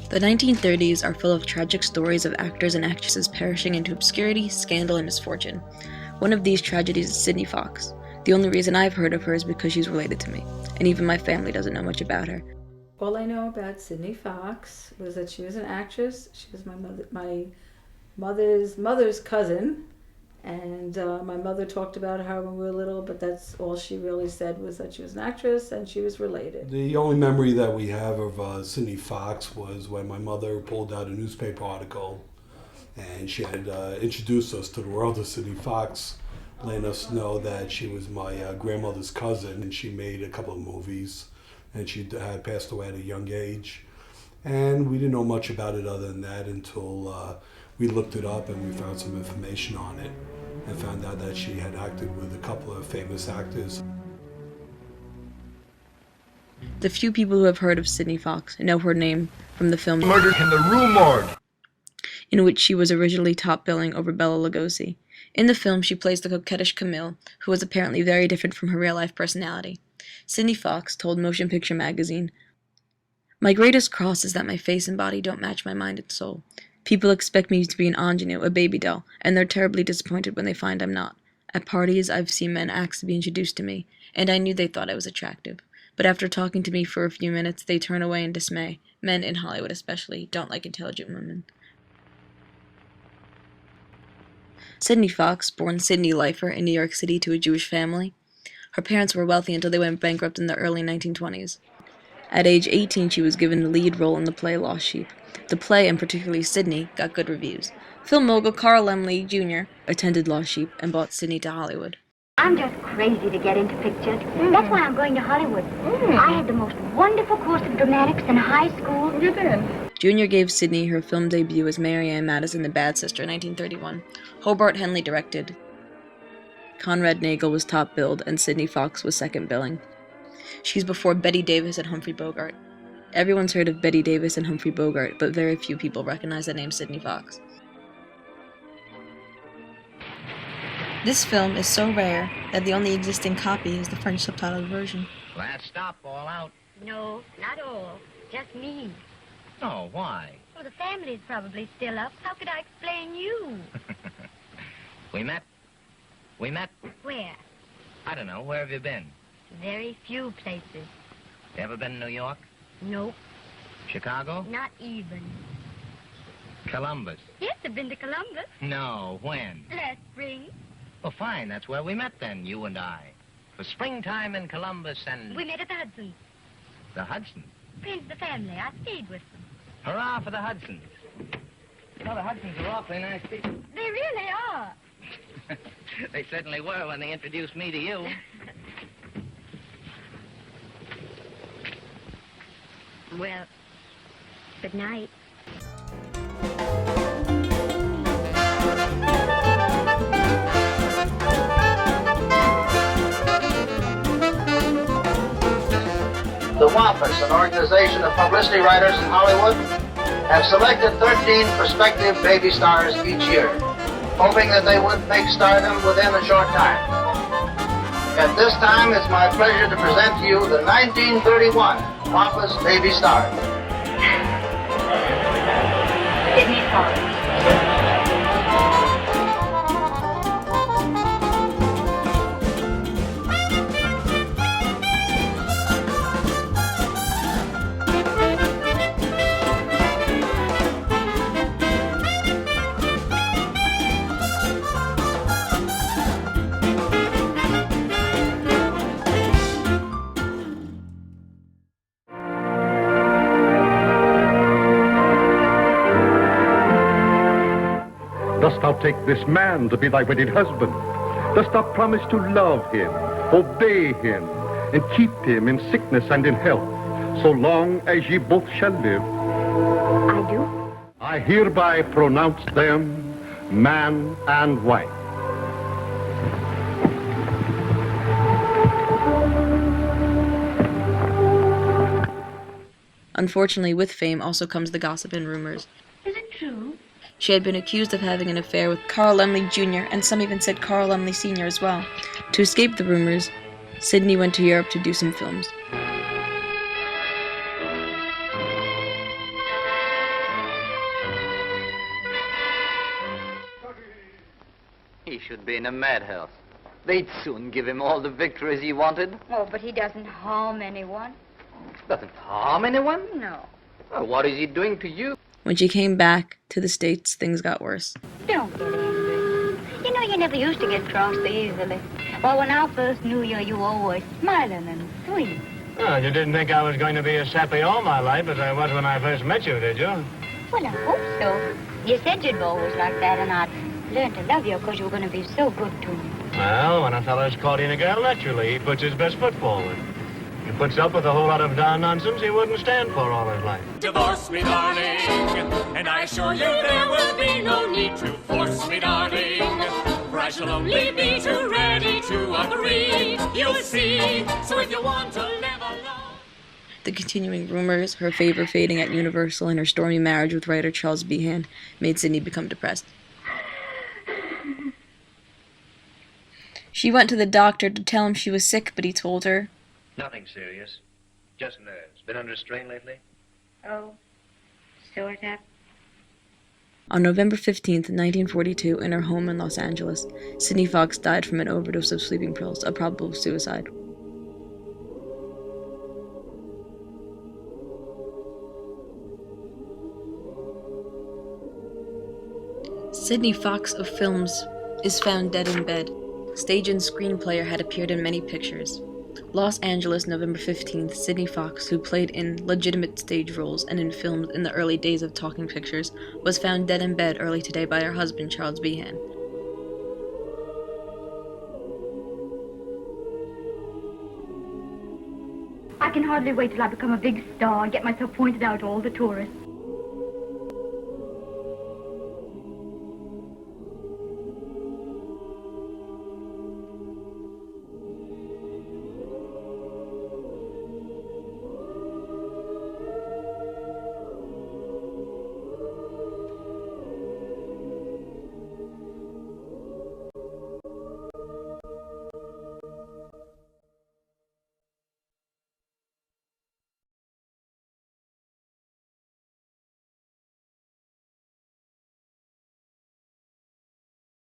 The 1930s are full of tragic stories of actors and actresses perishing into obscurity, scandal, and misfortune. One of these tragedies is Sydney Fox. The only reason I've heard of her is because she's related to me, and even my family doesn't know much about her. All I know about Sydney Fox was that she was an actress. She was my mother's cousin, and my mother talked about her when we were little, but that's all she really said, was that she was an actress and she was related. The only memory that we have of Sydney Fox was when my mother pulled out a newspaper article and she had introduced us to the world of Sydney Fox, letting us know that she was my grandmother's cousin, and she made a couple of movies, and she had passed away at a young age. And we didn't know much about it other than that until we looked it up and we found some information on it and found out that she had acted with a couple of famous actors. The few people who have heard of Sydney Fox know her name from the film Murder in the Rue Morgue, in which she was originally top billing over Bela Lugosi. In the film, she plays the coquettish Camille, who was apparently very different from her real-life personality. Sydney Fox told Motion Picture Magazine, "My greatest cross is that my face and body don't match my mind and soul. People expect me to be an ingenue, a baby doll, and they're terribly disappointed when they find I'm not. At parties, I've seen men ask to be introduced to me, and I knew they thought I was attractive. But after talking to me for a few minutes, they turn away in dismay. Men, in Hollywood especially, don't like intelligent women." Sydney Fox, born Sydney Leifer in New York City to a Jewish family. Her parents were wealthy until they went bankrupt in the early 1920s. At age 18, she was given the lead role in the play Lost Sheep. The play, and particularly Sydney, got good reviews. Film mogul Carl Laemmle Jr. attended Lost Sheep and brought Sydney to Hollywood. I'm just crazy to get into pictures. That's why I'm going to Hollywood. I had the most wonderful course of dramatics in high school. You did? Jr. gave Sydney her film debut as Mary Ann Madison the Bad Sister in 1931. Hobart Henley directed. Conrad Nagel was top billed, and Sydney Fox was second billing. She's before Bette Davis and Humphrey Bogart. Everyone's heard of Bette Davis and Humphrey Bogart, but very few people recognize the name Sydney Fox. This film is so rare that the only existing copy is the French subtitled version. Last stop, all out. No, not all. Just me. Oh, why? Well, the family's probably still up. How could I explain you? We met? Where? I don't know. Where have you been? Very few places. You ever been to New York? Nope, Chicago? not even. Columbus? Yes, I've been to Columbus. No. When? Last spring. Well, fine. That's where we met then, you and I. For springtime in Columbus and... We met at the Hudsons. The Hudsons. Friends of the family. I stayed with them. Hurrah for the Hudsons. You know, the Hudsons are awfully nice people. They really are. They certainly were when they introduced me to you. Well, good night. The WAPAS, an organization of publicity writers in Hollywood, have selected 13 prospective baby stars each year, hoping that they would make stardom within a short time. At this time, it's my pleasure to present to you the 1931 WAPAS Baby Stars. Sydney Fox. dost thou take this man to be thy wedded husband? Dost thou promise to love him, obey him, and keep him in sickness and in health, so long as ye both shall live? I do. I hereby pronounce them man and wife. Unfortunately, with fame also comes the gossip and rumors. Is it true? She had been accused of having an affair with Carl Laemmle Jr., and some even said Carl Laemmle Sr. as well. To escape the rumors, Sydney went to Europe to do some films. He should be in a madhouse. They'd soon give him all the victories he wanted. Oh, but he doesn't harm anyone. Doesn't harm anyone? No. Well, what is he doing to you? When she came back to the States, things got worse. Don't get angry. You know, you never used to get cross so easily. Well, when I first knew you, you were always smiling and sweet. Oh, you didn't think I was going to be as sappy all my life as I was when I first met you, did you? Well, I hope so. You said you'd be always like that, and I'd learn to love you because you were going to be so good to me. Well, when a fellow's courting a girl, naturally, he puts his best foot forward. He puts up with a whole lot of darn nonsense he wouldn't stand for all his life. Divorce me, darling, and I assure you there will be no need to force me, darling. For I shall only be too ready to agree, you'll see. So if you want to live alone... The continuing rumors, her favor fading at Universal, and her stormy marriage with writer Charles Behan made Sidney become depressed. She went to the doctor to tell him she was sick, but he told her, Nothing serious. Just nerves. Been under strain lately? Oh, sort of. On November 15th, 1942, in her home in Los Angeles, Sidney Fox died from an overdose of sleeping pills, a probable suicide. Sidney Fox of films is found dead in bed. Stage and screenplayer had appeared in many pictures. Los Angeles, November 15th, Sidney Fox, who played in legitimate stage roles and in films in the early days of talking pictures, was found dead in bed early today by her husband, Charles Behan. I can hardly wait till I become a big star and get myself pointed out to all the tourists.